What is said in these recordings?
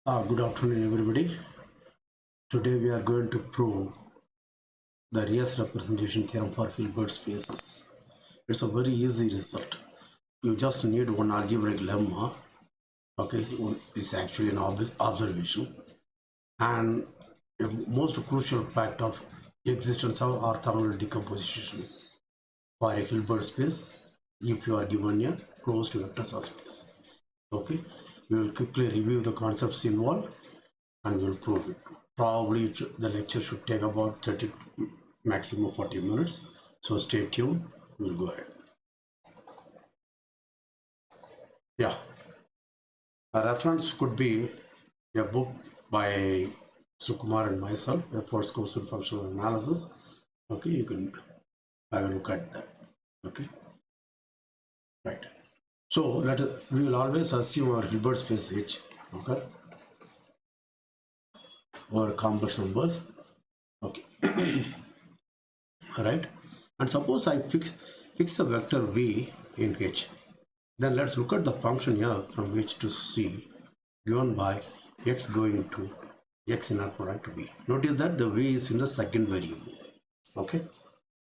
Good afternoon, everybody. Today we are going to prove the Riesz representation theorem for Hilbert spaces. It's a very easy result. You just need one algebraic lemma. Okay, it's actually an observation, and a most crucial fact of existence of orthogonal decomposition for a Hilbert space if you are given a closed vector subspace. Okay, we will quickly review the concepts involved and we'll prove it. Probably the lecture should take about 30 maximum 40 minutes. So stay tuned. We'll go ahead. Yeah. A reference could be a book by Sukumar and myself, a first course in functional analysis. Okay, you can have a look at that. Okay. Right. So we will always assume our Hilbert space H. Okay. Or complex numbers. Okay. Right. And suppose I fix a vector v in H. Then let's look at the function f from which to c given by x going to x inner product v. Notice that the v is in the second variable. Okay.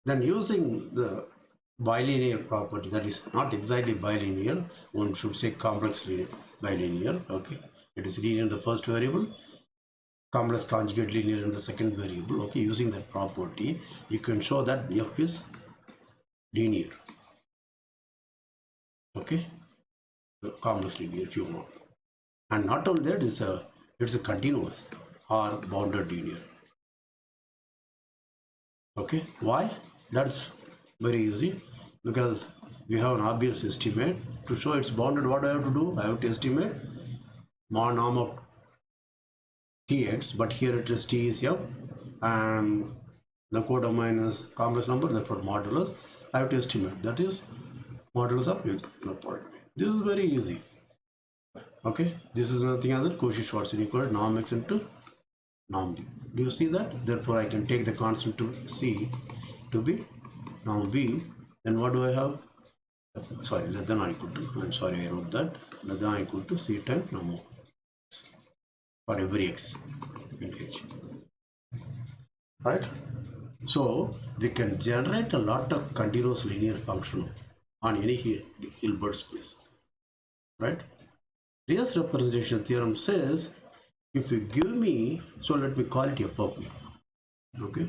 Then using the bilinear property, that is not exactly bilinear, one should say complex bilinear. Okay. It is linear in the first variable, complex conjugate linear in the second variable. Okay. Using that property, you can show that f is linear. Okay. Complex linear if you want. And not only that, it's a continuous or bounded linear. Okay, why? That's very easy, because we have an obvious estimate. To show it's bounded, what I have to do? I have to estimate norm of tx, but here it is t is f, and the codomain is complex number, therefore modulus. I have to estimate, that is modulus of x. This is very easy. Okay, this is nothing other Cauchy-Schwarz inequality norm x into norm b. Do you see that? Therefore, I can take the constant to c to be norm b. Then what do I have? Sorry, less than or equal to. I'm sorry, I wrote that. Less than or equal to c times norm of for every x in H. Right? So we can generate a lot of continuous linear function on any Hilbert space. Right? Riesz representation theorem says if you give me, so let me call it f of b. Okay.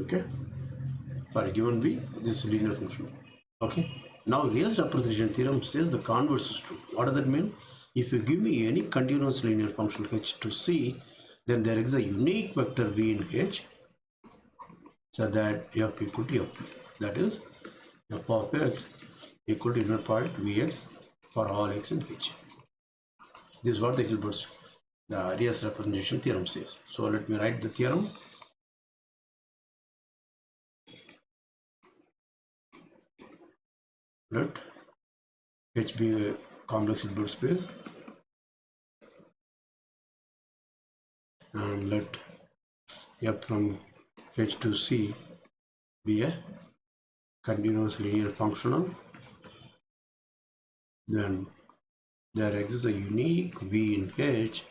Okay. For a given b, this is linear function. Okay. Now Riesz representation theorem says the converse is true. What does that mean? If you give me any continuous linear function h to c, then there is a unique vector v in h, so that f equal to f. That is f of x equal to inner product vx for all x in h. This is what the Riesz representation theorem says. So let me write the theorem. Let H be a complex Hilbert space, and let f from H to C be a continuous linear functional. Then there exists a unique v in H,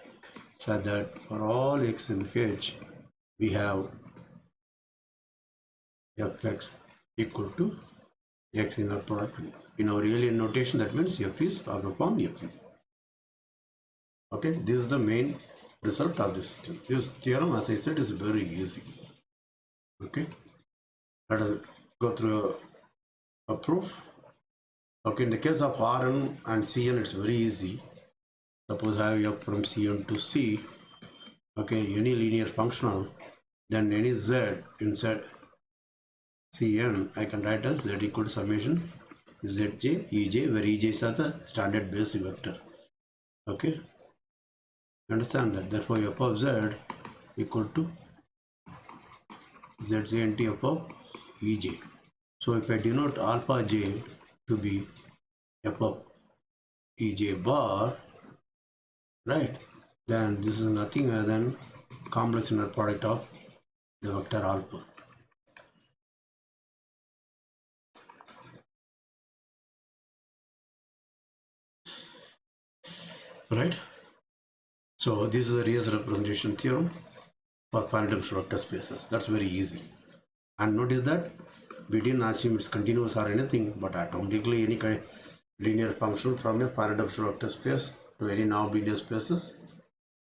so that for all x in H we have fx equal to x inner product v. In our Realian notation, that means f is of the form f. Okay, this is the main result of this theorem. This theorem, as I said, is very easy. Okay, let us go through a proof. Okay, in the case of Rn and Cn, it's very easy. Suppose I have f from Cn to C. Okay, any linear functional, then any z inside Cn, I can write as z equal to summation zj ej, where ej is the standard base vector. Okay, understand that? Therefore, f of z equal to zj into f of ej. So if I denote alpha j to be f of ej bar, right, then this is nothing other than complex inner product of the vector alpha. right? So this is a Riesz representation theorem for finite dimensional vector spaces. That's very easy. And notice that we didn't assume it's continuous or anything, but automatically any kind of linear function from a finite dimensional vector space to any non-linear spaces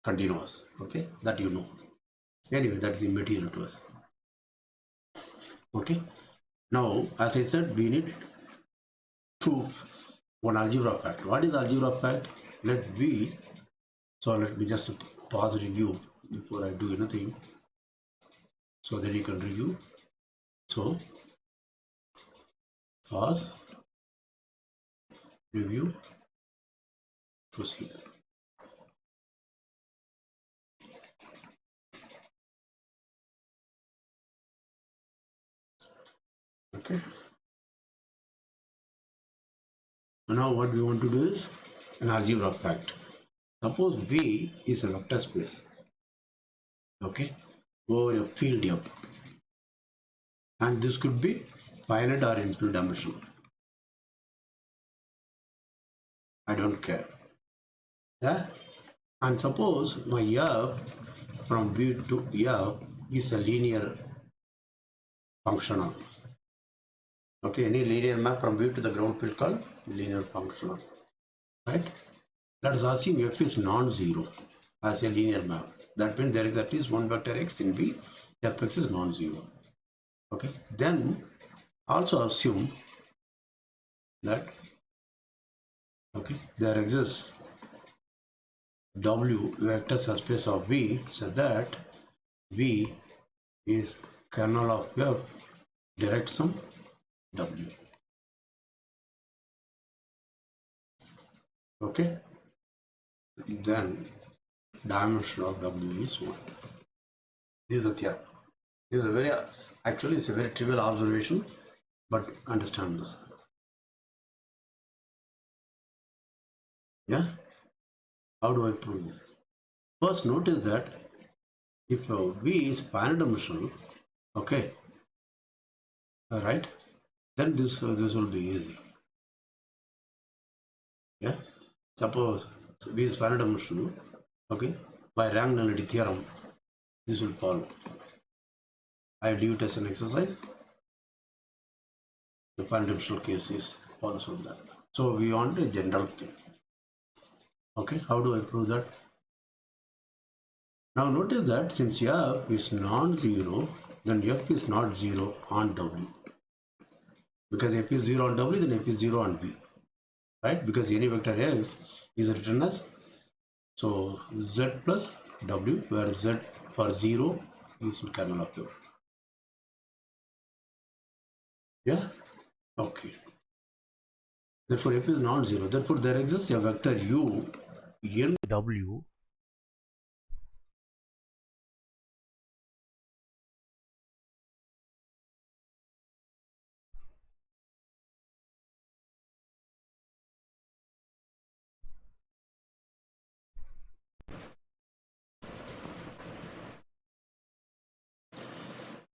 continuous. Okay, that you know. Anyway, that's immaterial to us. Okay. Now, as I said, we need one algebra fact. What is algebra fact? Let me just pause review before I do anything, so that you can review. So pause, review, proceed. Okay. Now what we want to do is an algebra fact. Suppose V is a vector space, okay, over a field F, and this could be finite or infinite dimensional. I don't care. Yeah. And suppose my F from V to F is a linear functional. Okay, any linear map from V to the ground field called linear functional, right? Let us assume F is non-zero as a linear map. That means there is at least one vector x in V, Fx is non-zero. Okay, then also assume that there exists W vector subspace of V, so that V is kernel of F direct sum W. Okay, then dimension of W is 1. This is the theorem. This is a very, actually it's a very trivial observation, but understand this. Yeah, how do I prove this? First, notice that if V is finite dimensional, okay, all right, then this will be easy. Yeah, suppose V is finite dimensional, okay, by rank nullity theorem, this will follow. I leave it as an exercise. The finite dimensional case is follows from that. So we want a general thing. Okay, how do I prove that? Now notice that since F is non-zero, then F is not zero on W. Because F is 0 on W, then F is 0 on V. Right? Because any vector x is written as, so z plus W, where z for 0 is kernel of F. Yeah? Okay. Therefore F is non-zero. Therefore there exists a vector U in W.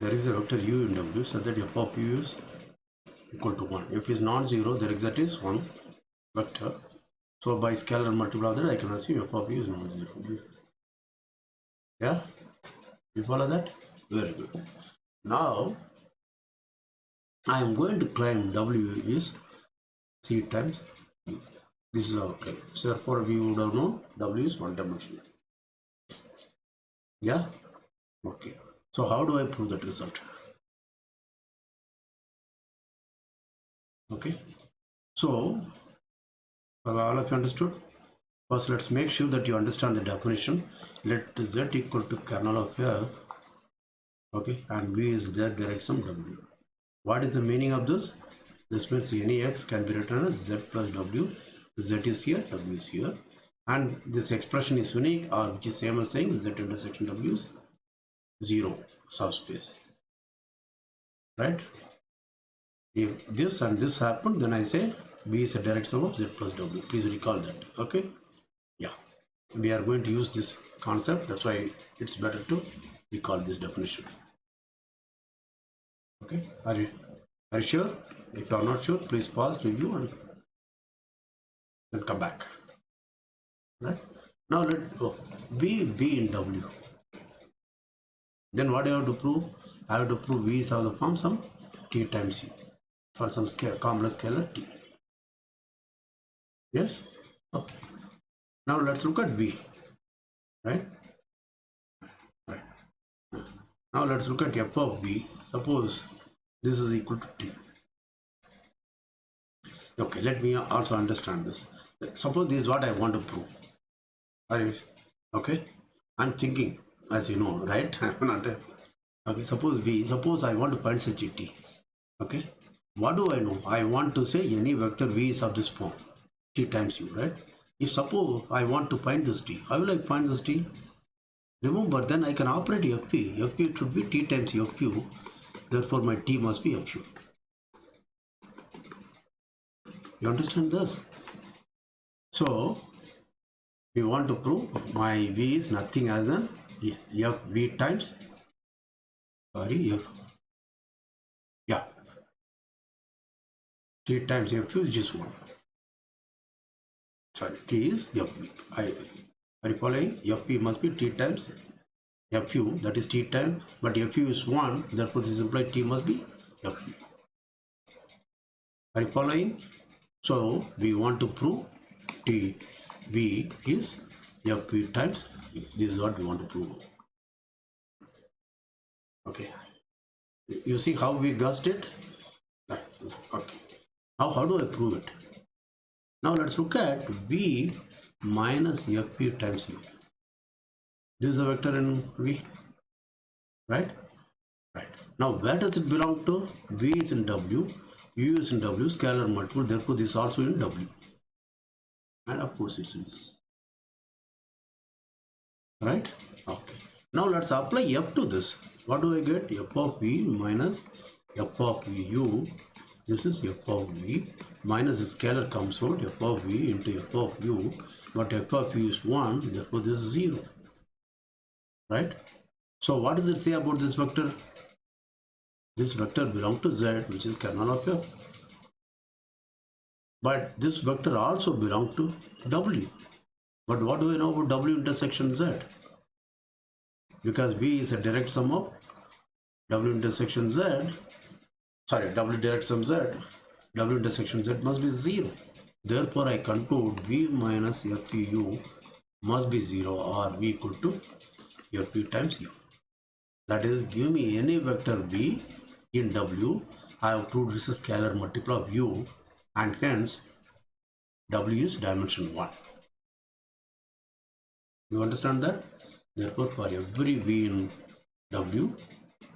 There is a vector U in W, so that F of U is equal to 1. F is non-zero, there exact is 1 vector. So by scalar multiply that, I can assume F of U is non-zero. Yeah? You follow that? Very good. Now I am going to claim W is C times U. This is our claim. So therefore we would have known W is one dimensional. Yeah? Okay. So how do I prove that result? Okay. So all of you understood? First let's make sure that you understand the definition. Let Z equal to kernel of F. Okay, and V is Z direct sum W. What is the meaning of this? This means any x can be written as Z plus W. Z is here, W is here. And this expression is unique, or which is same as saying Z intersection W is 0 subspace. Right? If this and this happen, then I say V is a direct sum of Z plus W. Please recall that. Okay? Yeah. We are going to use this concept. That's why it's better to recall this definition. Okay? Are you sure? If you are not sure, please pause, review, and then come back. right? Now let B in W. Then what I have to prove? I have to prove V is of the form some T times U for some complex scalar T. Yes? Okay. Now let's look at B, right? Right. Now let's look at f of B. Suppose this is equal to T. Okay, let me also understand this. Suppose this is what I want to prove. Are you okay? I'm thinking, as you know, right? I'm not okay. Suppose I want to find such a T. Okay, what do I know? I want to say any vector V is of this form, T times U, right? If suppose I want to find this T, how will I find this T? Remember, then I can operate FP. FP should be T times FU. Therefore, my T must be FU. You understand this? So, we want to prove my V is nothing as an FV times, T times FU is just 1. Sorry, T is FV. Are you following? FP must be T times FU, that is T times, but FU is 1, therefore this implies T must be FU. Are you following? So we want to prove T V is FP times U. This is what we want to prove. Okay. You see how we guessed it? Okay. How do I prove it? Now let's look at V minus FP times U. This is a vector in V, right? Right. Now where does it belong to? V is in W, U is in W, scalar multiple, therefore this is also in W. And of course it's in V. Right? Okay. Now let's apply F to this. What do I get? F of V minus F of U. This is F of V minus the scalar comes out, F of V into F of U. But F of U is 1, therefore this is 0. Right? So what does it say about this vector? This vector belongs to Z, which is kernel of F. But this vector also belongs to W. But what do I know about W intersection Z? Because V is a direct sum of W intersection Z. Sorry, W direct sum Z. W intersection Z must be 0. Therefore, I conclude V minus FU must be 0 or V equal to FP times U. That is, give me any vector V in W. I have proved this is scalar multiple of U, and hence W is dimension 1. You understand that? Therefore, for every V in W,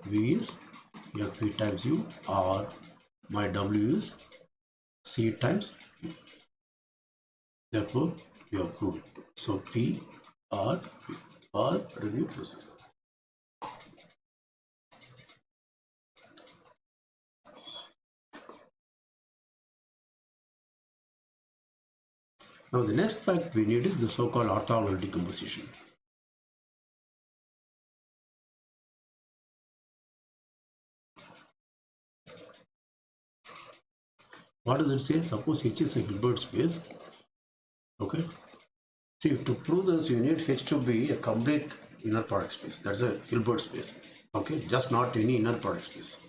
V is FP times U, or my W is C times U. Therefore, we have proved it. So P or P or review procedure. Now the next fact we need is the so-called orthogonal decomposition. What does it say? Suppose H is a Hilbert space. Okay. See, to prove this, you need H to be a complete inner product space. That's a Hilbert space. Okay, just not any inner product space.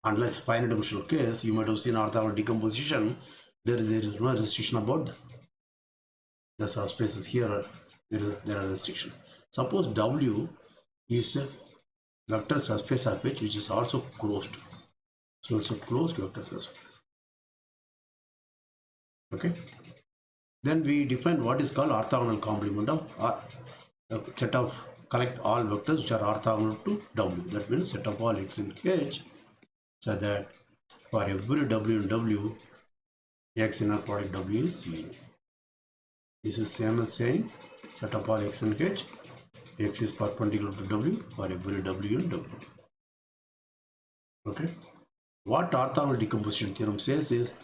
Unless finite dimensional case, you might have seen orthogonal decomposition. There is no restriction about that. The subspaces here, there are restrictions. Suppose W is a vector subspace of H which is also closed. So it's a closed vector subspace. Okay. Then we define what is called orthogonal complement of a set of collect all vectors which are orthogonal to W. That means set of all X in H, so that for every W in W, X inner product W is 0. This is same as saying set of all X in H, X is perpendicular to W for every W in W. Okay. What orthogonal decomposition theorem says is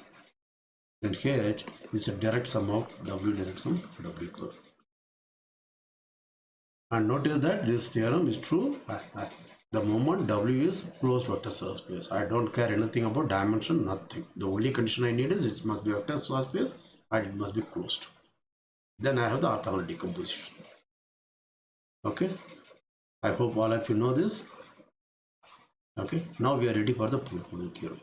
then H is a direct sum of W direct sum W curve. And notice that this theorem is true the moment W is closed vector subspace. I don't care anything about dimension, nothing. The only condition I need is it must be vector subspace and it must be closed. Then I have the orthogonal decomposition. Okay, I hope all of you know this. Okay, now we are ready for the proof of the theorem.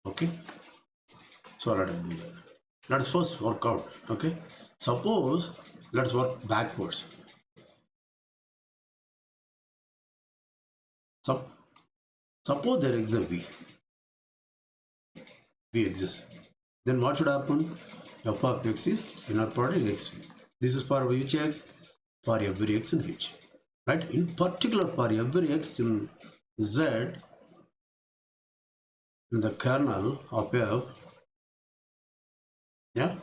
Okay, so let us do that. Let's first work out. Okay, suppose let's work backwards. Suppose there is a v exists. Then what should happen? F of x is inner product x. This is for which x? For every x in which. Right? In particular, for every x in z, in the kernel of f, yeah,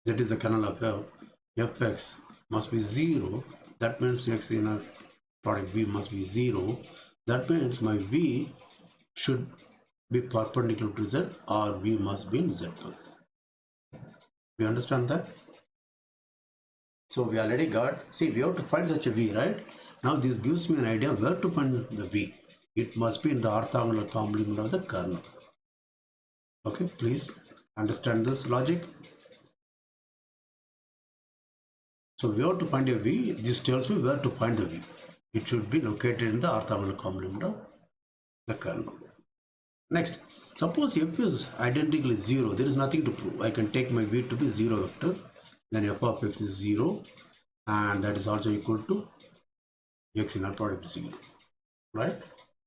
that is the kernel of f, fx must be 0. That means x inner product v must be 0. That means my v should be perpendicular to z, or v must be in z. We understand that? So we already got, see, we have to find such a v, right? Now this gives me an idea where to find the v. It must be in the orthogonal complement of the kernel. Okay, please understand this logic. So we have to find a v. This tells me where to find the v. It should be located in the orthogonal complement of the kernel. Next, suppose f is identically 0. There is nothing to prove. I can take my v to be 0 vector. Then f of x is 0, and that is also equal to x inner product 0, right?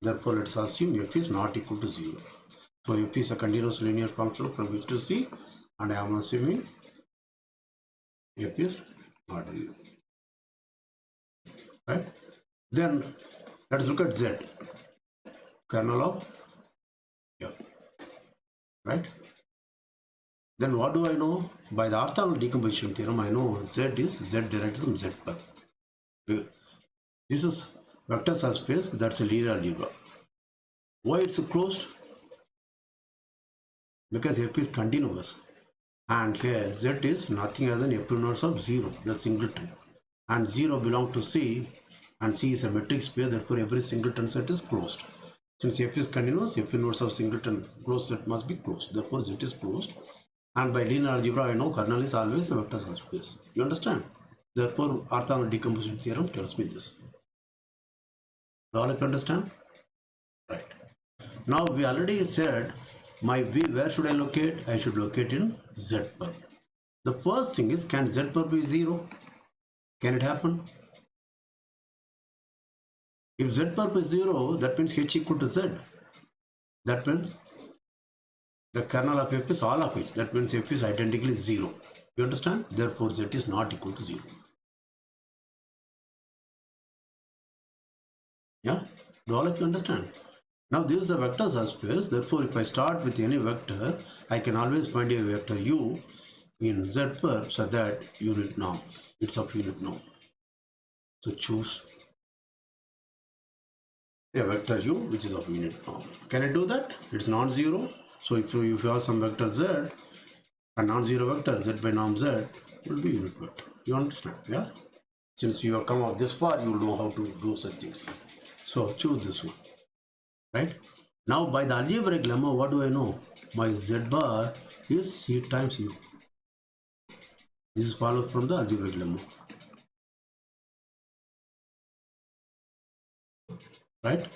Therefore, let's assume f is not equal to 0. So f is a continuous linear function from which to see, and I am assuming f is not 0, right? Then let's look at z, kernel of f, right? Then what do I know? By the orthogonal decomposition theorem, I know z is z derived from z bar. This is vector subspace, that's a linear algebra. Why it's closed? Because f is continuous, and here z is nothing other than f inverse of 0, the singleton, and 0 belongs to C, and C is a metric space. Therefore every singleton set is closed. Since f is continuous, f inverse of singleton closed set must be closed. Therefore z is closed, and by linear algebra I know kernel is always a vector subspace. You understand? Therefore orthogonal decomposition theorem tells me this. All of you understand? Right. Now we already said my v, where should I locate? I should locate in z perp. The first thing is, can z perp be 0? Can it happen? If z perp is 0, that means h equal to z. That means the kernel of f is all of h. That means f is identically 0. You understand? Therefore z is not equal to 0. Yeah? Do all of you understand? Now this is a vector subspace. Therefore if I start with any vector, I can always find a vector u in z perp so that unit norm. It's of unit norm. So choose a vector u which is of unit norm. Can I do that? It's non-zero. So if you have some vector z, a non-zero vector z by norm z will be unit vector. You understand? Yeah? Since you have come out this far, you will know how to do such things. So choose this one. Right? Now by the algebraic lemma, what do I know? My z bar is c times u. This is followed from the algebraic lemma. Right?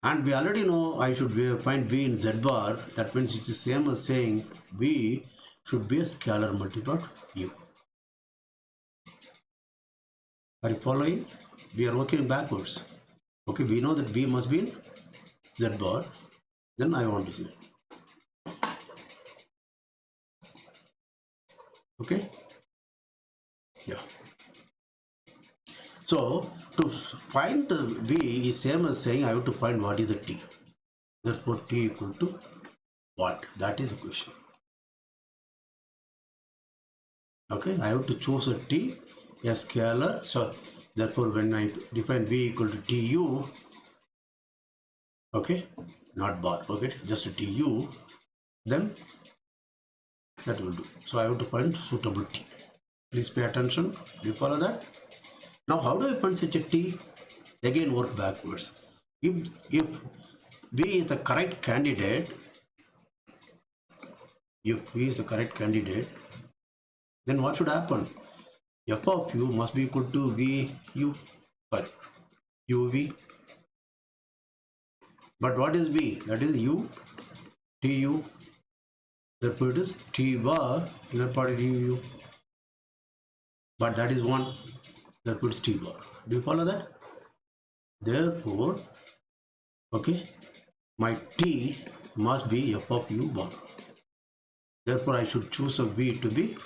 And we already know I should find v in z bar. That means it's the same as saying v should be a scalar multiple of u. Are you following? We are working backwards. Okay, we know that v must be in z bar. Then I want to see. Okay? Yeah. So to find the v is same as saying I have to find what is the t. Therefore t equal to what? That is the question. Okay, I have to choose a t, a scalar. So therefore when I define v equal to tu, okay, not bar, okay, just a tu, then that will do. So I have to find suitable t. Please pay attention. Do you follow that? Now how do I find such a t? Again work backwards. If v is the correct candidate, if V is the correct candidate, then what should happen? F of U must be equal to UV. But what is V? That is U, TU. Therefore it is T bar inner product UU. But that is 1. Therefore it's T bar. Do you follow that? Therefore, okay, my T must be F of U bar. Therefore I should choose a V to be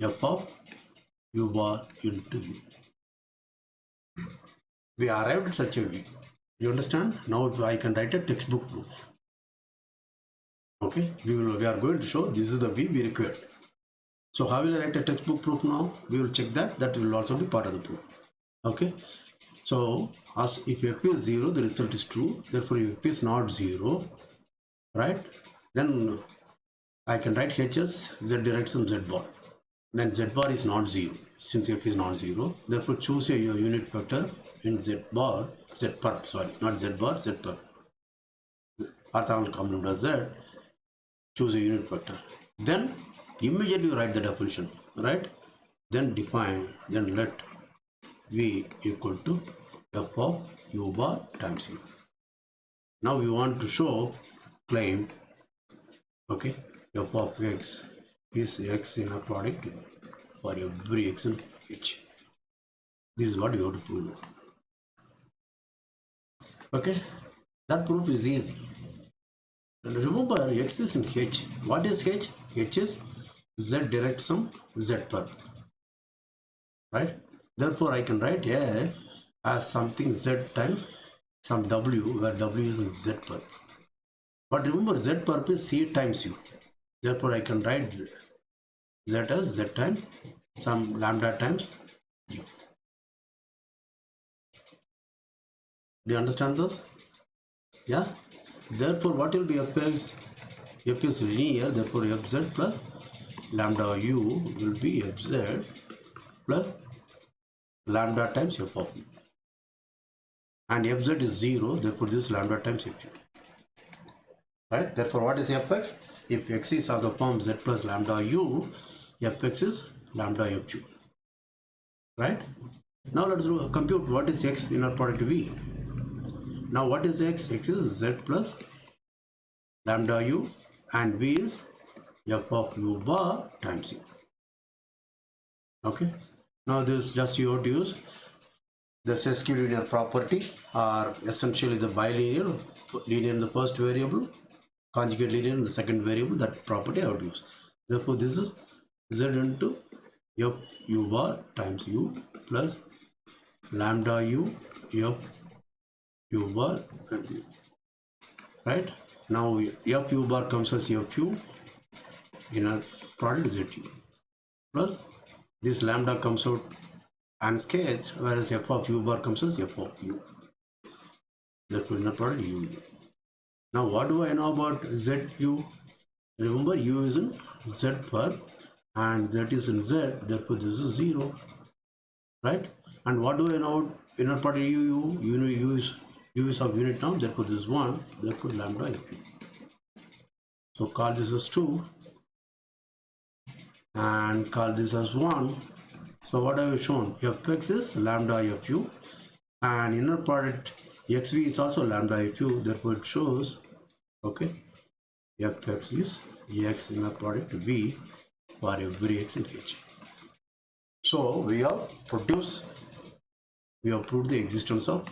F of U bar into U. We arrived at such a V. You understand? Now I can write a textbook proof. Okay, we are going to show this is the V we required. So how will I write a textbook proof now? We will check that. That will also be part of the proof. Okay. So as if F is 0, the result is true. Therefore, if F is not 0, right? Then I can write H as Z direction Z bar. Then Z bar is not 0 since F is not 0. Therefore, choose a unit vector in Z bar, Z perp, sorry, not Z bar, Z perp. Orthogonal complement of Z. Choose a unit vector. Then immediately write the definition, right? Then define, then let V equal to F of U bar times U. Now we want to show claim, okay, F of X is X in a product for every X in H. This is what you have to prove. Okay, that proof is easy. And remember, X is in H. What is H? H is Z direct sum Z perp. Right? Therefore, I can write S as something Z times some W, where W is in Z perp. But remember, Z perp is C times U. Therefore, I can write Z as Z times some lambda times U. Do you understand this? Yeah? Therefore, what will be Fx? F is linear, therefore Fz plus lambda U will be Fz plus lambda times F of U. And Fz is 0, therefore this is lambda times Fu. Right? Therefore, what is Fx? If X is of the form Z plus lambda U, Fx is lambda Fu. Right? Now let's compute what is X inner product V. Now what is X? X is Z plus lambda U and V is F of U bar times U. Okay. Now this just you have to use the sesquiv linear property, or essentially the bilinear, linear in the first variable, conjugate linear in the second variable. That property I would use. Therefore, this is Z into F U bar times U plus lambda U F U bar and U. Right? Now F U bar comes as F U in a product Z U plus this lambda comes out unscathed, whereas F of U bar comes as F of U. Therefore, inner product U. Now, what do I know about ZU? Remember, U is in Z perp and Z is in Z, therefore this is 0. Right? And what do I know? Inner product UU, U is of unit term, therefore this is 1, therefore lambda Fu. So call this as 2 and call this as 1. So what have you shown? Fx is lambda Fu and inner product xv is also lambda Fu, therefore it shows, okay, Fx is X inner product V for every X in H. So we have proved the existence of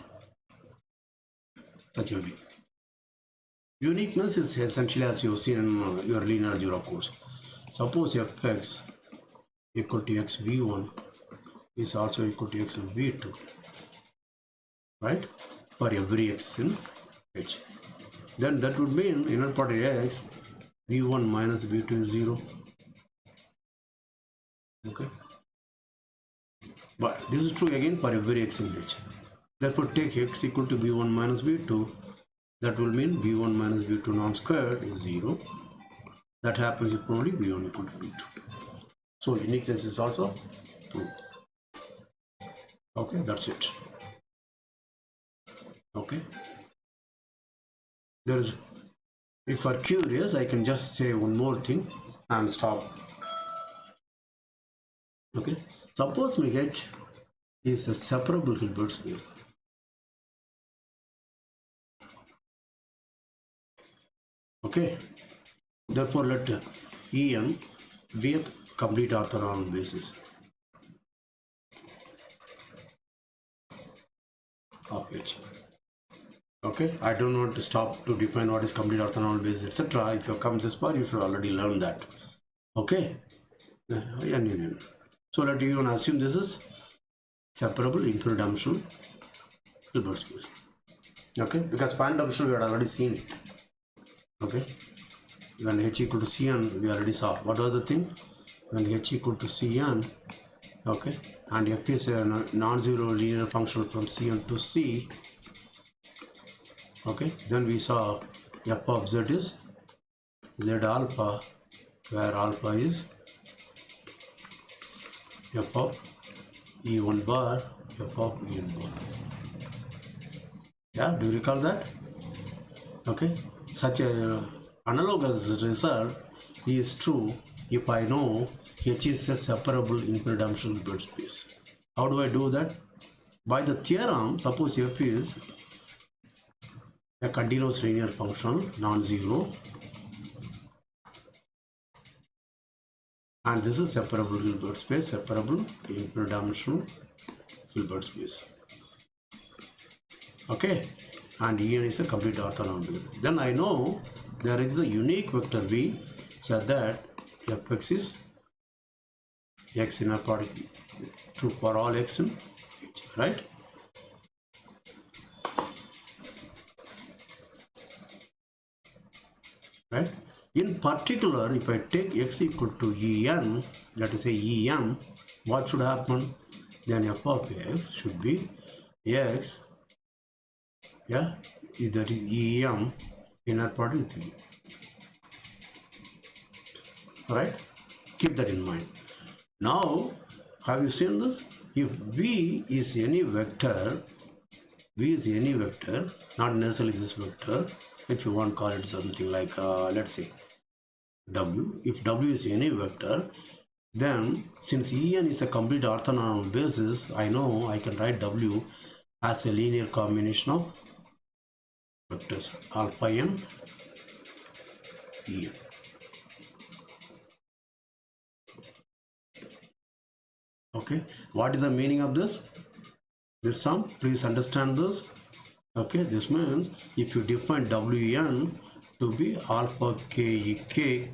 such a V. Uniqueness is essentially as you have seen in your linear algebra course. Suppose Fx equal to xv1 is also equal to xv2, right, for every X in H. Then that would mean inner product X v1 minus v2 is 0. Okay, but this is true again for every X in H. Therefore, take X equal to v1 minus v2. That will mean v1 minus v2 norm squared is 0. That happens if only v1 equal to v2. So uniqueness is also proved. Okay, that's it. Okay. There is, if you are curious, I can just say one more thing. and stop. Okay, suppose my H is a separable Hilbert space. Okay, therefore let En be a complete orthogonal basis of H. Okay, I don't want to stop to define what is complete orthogonal basis, etc. If you come this far, you should already learn that. Okay, so let you even assume this is separable infinite-dimensional Hilbert space. Okay, because finite-dimensional we had already seen it. Okay, when H equal to Cn, we already saw what was the thing when H equal to Cn. Okay, and F is a non-zero linear function from Cn to C. Okay, then we saw F of Z is Z alpha, where alpha is F of E1 bar, F of En bar. Yeah, do you recall that? Okay, such a analogous result is true if I know H is a separable infinite-dimensional Hilbert space. How do I do that? By the theorem, suppose F is a continuous linear function, non-zero, and this is separable Hilbert space, separable infinite-dimensional Hilbert space. Okay, and En is a complete orthogonal basis. Then I know there is a unique vector V so that Fx is X inner product true for all X in H, right? Right? In particular, if I take X equal to En, let us say Em, what should happen? Then F of X should be X, yeah, that is Em inner product with V. Alright? Keep that in mind. Now, have you seen this? If V is any vector, not necessarily this vector, if you want to call it something like, let's say, W. If W is any vector, then since En is a complete orthogonal basis, I know I can write W as a linear combination of vectors alpha n En. Okay, what is the meaning of this? This sum, please understand this. Okay, this means if you define Wn to be alpha k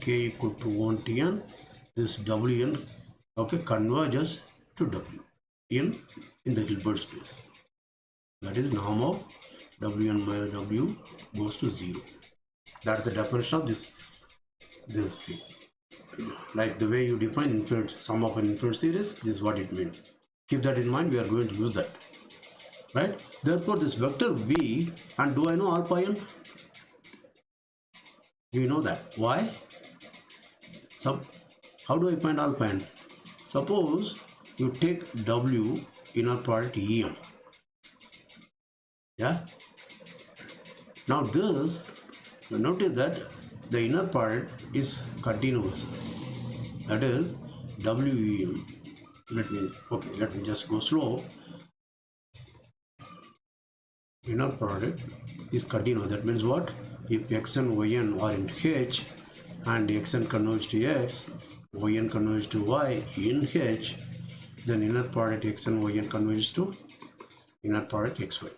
equal to 1 to n, this Wn, okay, converges to W in the Hilbert space. That is norm of Wn minus W goes to 0. That's the definition of this thing. Like the way you define infinite sum of an infinite series, this is what it means. Keep that in mind, we are going to use that. Right? Therefore, this vector V, and do I know alpha n? We know that. Why? So, how do I find alpha n? Suppose you take W inner product Em. Yeah? Now this, notice that the inner product is continuous. That is Wem. Let me just go slow. Inner product is continuous. That means what? If x and yn are in H and xn converges to x, yn converges to y in H, then inner product x and yn converges to inner product xy.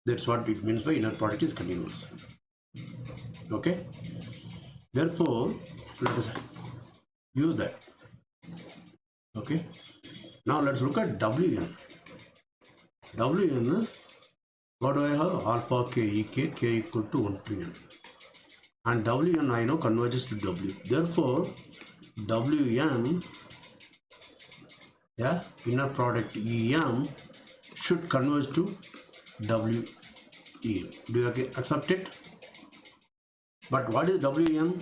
That's what it means by inner product is continuous. Okay? Therefore, let us use that. Okay? Now let's look at Wn. Wn is, what do I have? Alpha k equal to 1 to n. And Wn I know converges to W. Therefore, Wn, yeah, inner product Em should converge to Wem. Do you accept it? But what is Wm?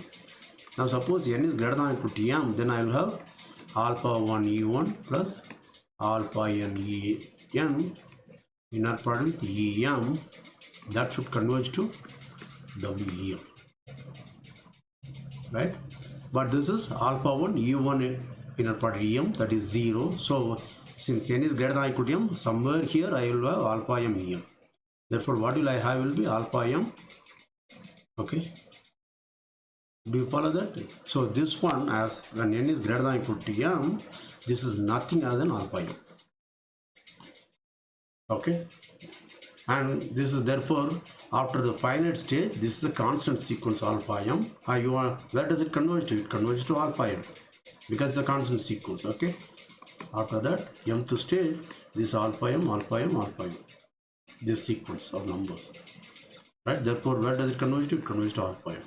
Now suppose n is greater than or equal to m, then I will have alpha 1 E1 plus alpha n En inner product Em, that should converge to Wem. Right? but this is alpha 1 u1 inner product em, that is 0. So since n is greater than or equal to m, somewhere here I will have alpha m em. Therefore what will I have will be alpha m. Okay, do you follow that? So this one, as when n is greater than or equal to m, this is nothing other than alpha m. Okay, and this is therefore after the finite stage, this is a constant sequence alpha m. Where does it converge to? It converges to alpha m because it's a constant sequence. Okay, after that mth stage, this alpha m, alpha m, alpha m, this sequence of numbers, right? Therefore where does it converge to? It converges to alpha m.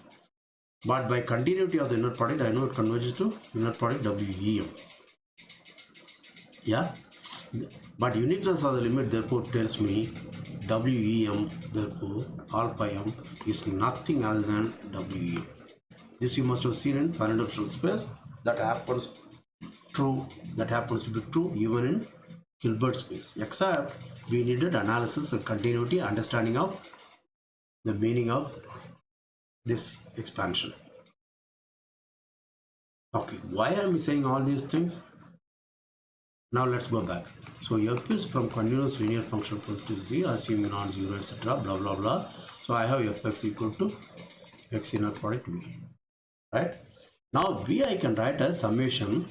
But by continuity of the inner product, I know it converges to inner product WEM. Yeah, but uniqueness of the limit therefore tells me WEM, therefore alpha m is nothing other than WEM. This you must have seen in finite dimensional space. That happens true, that happens to be true even in Hilbert space, except we needed analysis and continuity, understanding of the meaning of this expansion. Okay, why am I saying all these things? Now let's go back. So f is from continuous linear function from to z, assuming non-zero, etc. Blah blah blah. So I have fx equal to x inner product v. Right? Now v I can write as summation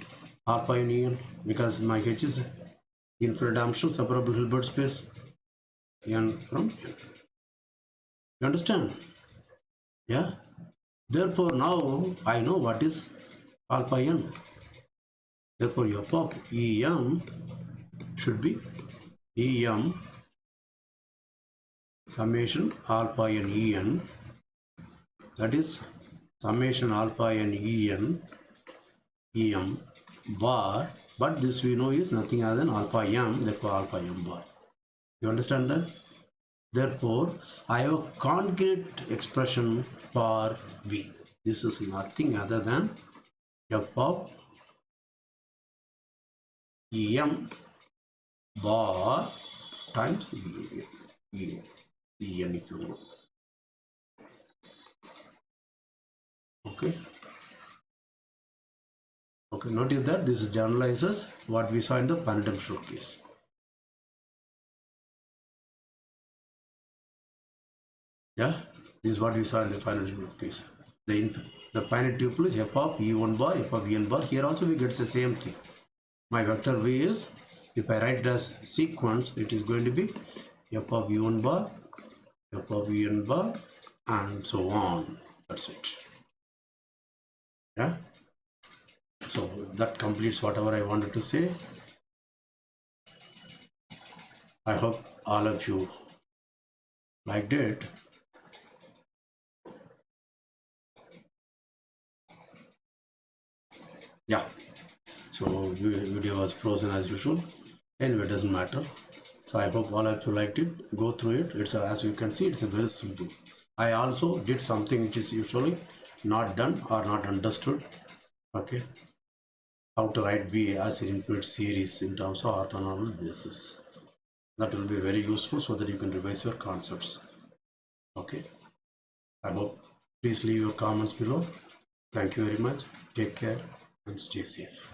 alpha n en, because my h is infinite dimensional separable Hilbert space n from n. You understand? Yeah. Therefore now I know what is alpha n. Therefore f of em should be em summation alpha n en, that is summation alpha n en em bar, but this we know is nothing other than alpha m, therefore alpha m bar. You understand that? Therefore I have a concrete expression for v. This is nothing other than f of em bar times en if you know. Okay, notice that this generalizes what we saw in the finite dimensional case. Yeah, this is what we saw in the finite dimensional case. The finite tuple is f of e1 bar, f of en bar. Here also we get the same thing. My vector v is, if I write it as sequence, it is going to be f of e1 bar, f of en bar, and so on. That's it. Yeah. So that completes whatever I wanted to say. I hope all of you liked it. Yeah. So video was frozen as usual. Anyway, it doesn't matter. So I hope all of you liked it. Go through it. It's as you can see, it's a very simple. I also did something which is usually not done or not understood. Okay. How to write V as an infinite series in terms of orthogonal basis. That will be very useful so that you can revise your concepts. Okay. I hope. Please leave your comments below. Thank you very much. Take care and stay safe.